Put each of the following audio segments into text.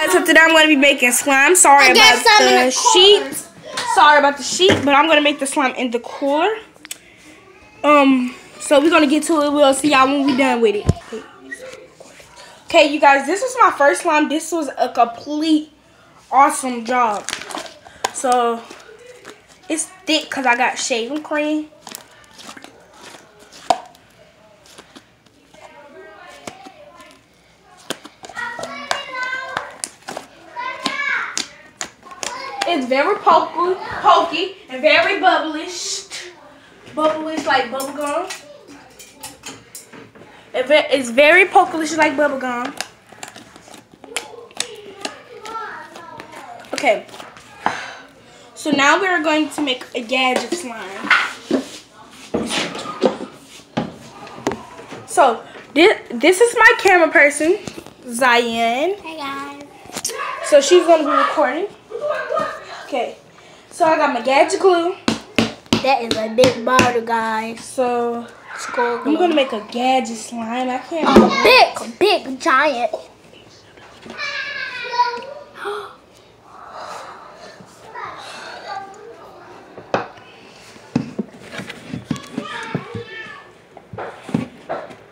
So today I'm going to be making slime. Sorry about the sheet. Sorry about the sheet, but I'm going to make the slime in the cooler. So we're going to get to it. We'll see y'all when we're done with it. Okay, you guys, this was my first slime. This was a complete awesome job. So it's thick because I got shaving cream. It's very pokey and very bubblish. Bubblish like bubble gum. It's very pokelish like bubble gum. Okay. So now we're going to make a gadget slime. So this is my camera person, Zion. Hey guys. So she's gonna be recording. Okay, so I got my gadget glue. That is a big bottle, guys. So I'm gonna make a gadget slime. I can't. A big giant.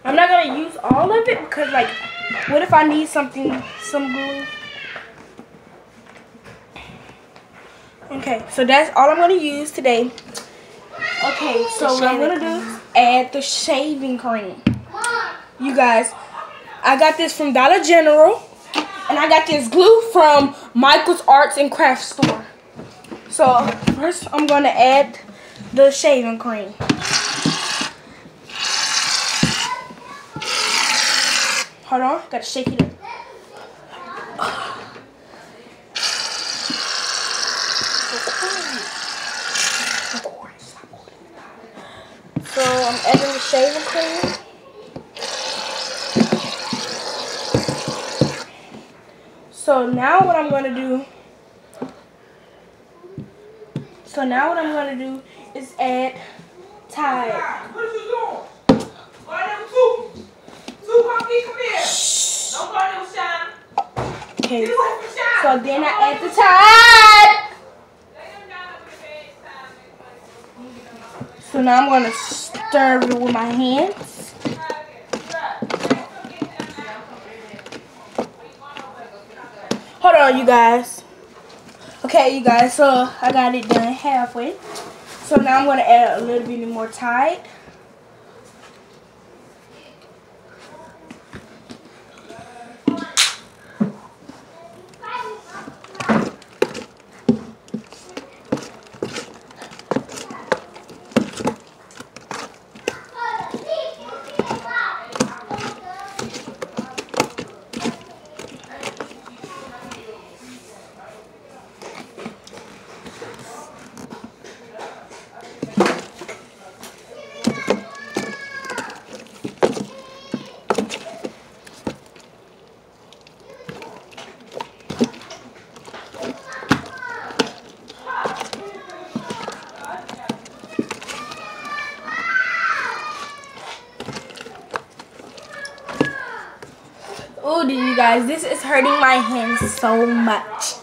I'm not gonna use all of it because, like, what if I need some glue? Okay, so that's all I'm gonna use today. Okay, so what I'm gonna do is add the shaving cream. You guys, I got this from Dollar General, and I got this glue from Michael's Arts and Crafts store. So first, I'm gonna add the shaving cream. Hold on, gotta shake it up. So I'm adding the shaving cream. So now what I'm gonna do is add Tide. What are you doing? Why them two? Come here. Don't go there with Shine. Okay. So then I add the Tide. So now I'm gonna stir it with my hands. Hold on, you guys. Okay, you guys, so I got it done halfway. So now I'm gonna add a little bit more Tide. Oh, you guys, this is hurting my hands so much.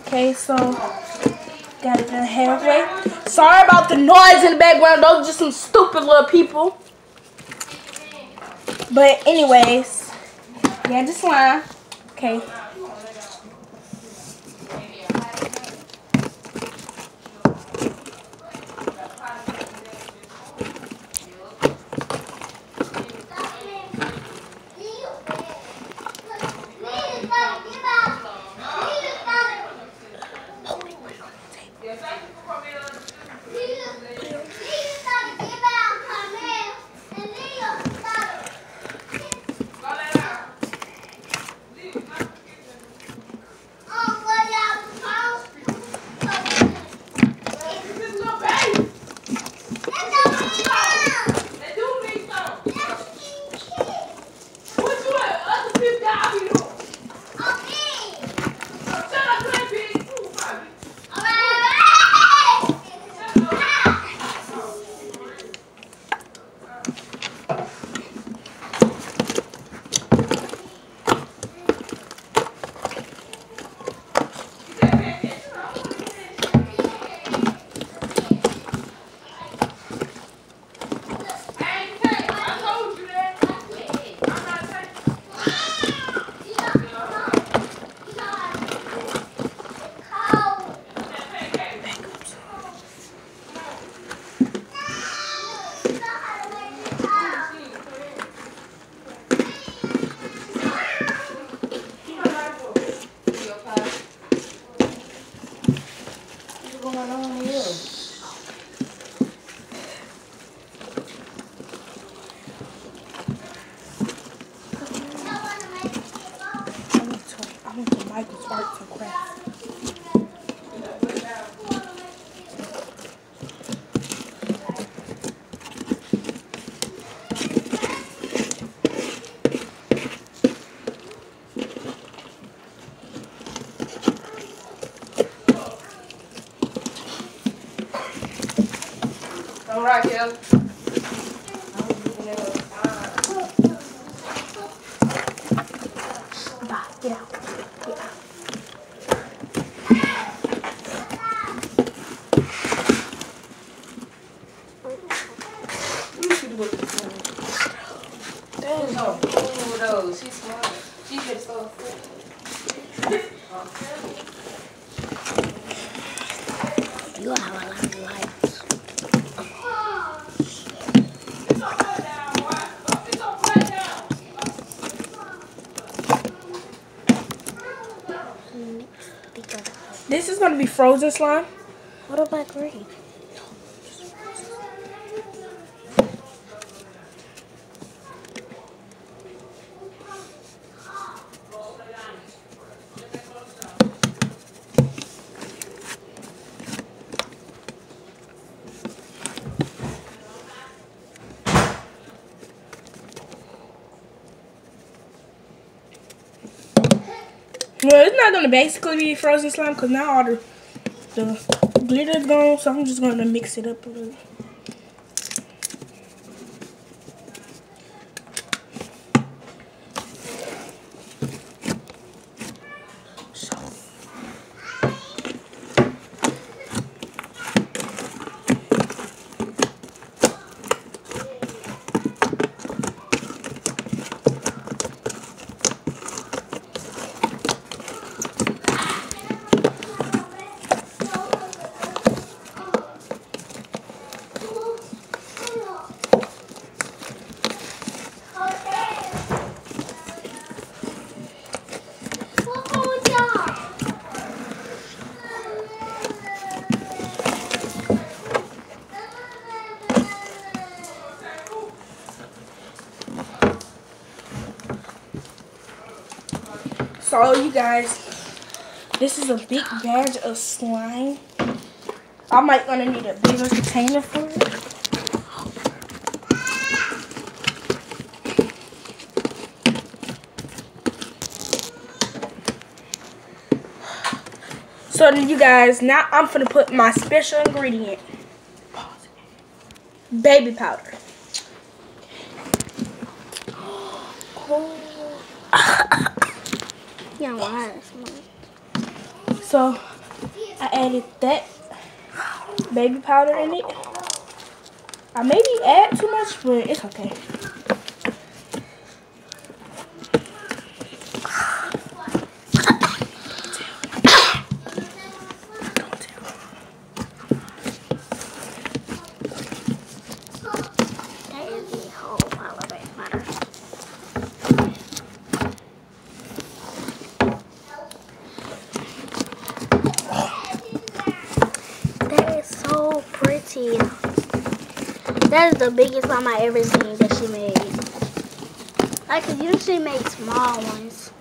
Okay, so got it done halfway. Sorry about the noise in the background. Those are just some stupid little people. But anyways, yeah, the slime. Okay. like the arts and crafts. All right, Kelly. Bye. Get out. Get out. Oh, those. She's smart. She just so You have a lot of lights. This is gonna be frozen slime. What about green? Well, it's not gonna basically be frozen slime because now all the glitter's gone, so I'm just gonna mix it up a little. So you guys, this is a big batch of slime. I might gonna need a bigger container for it. So you guys, now I'm gonna put my special ingredient, baby powder. Yeah, why? So I added that baby powder in it. I maybe add too much, but it's okay. That is the whole pile of baby powder. That is so pretty. That is the biggest slime I ever seen that she made. Like, cause usually make small ones.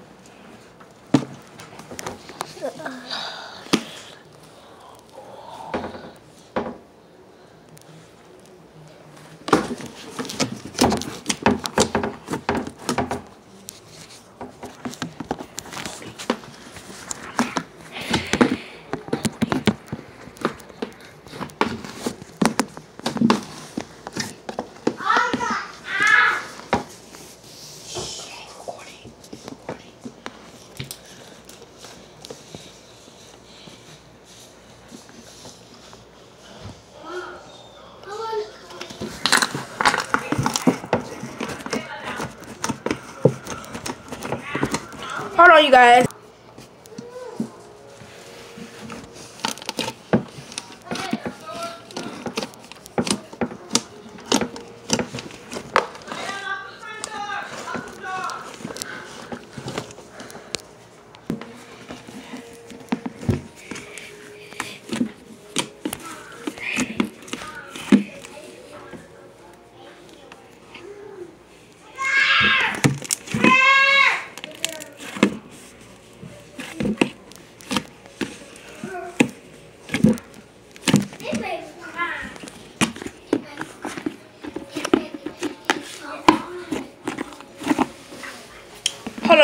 Hold on, you guys.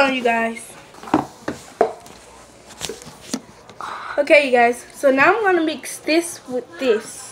on, you guys. Okay, you guys. So now I'm gonna mix this with this.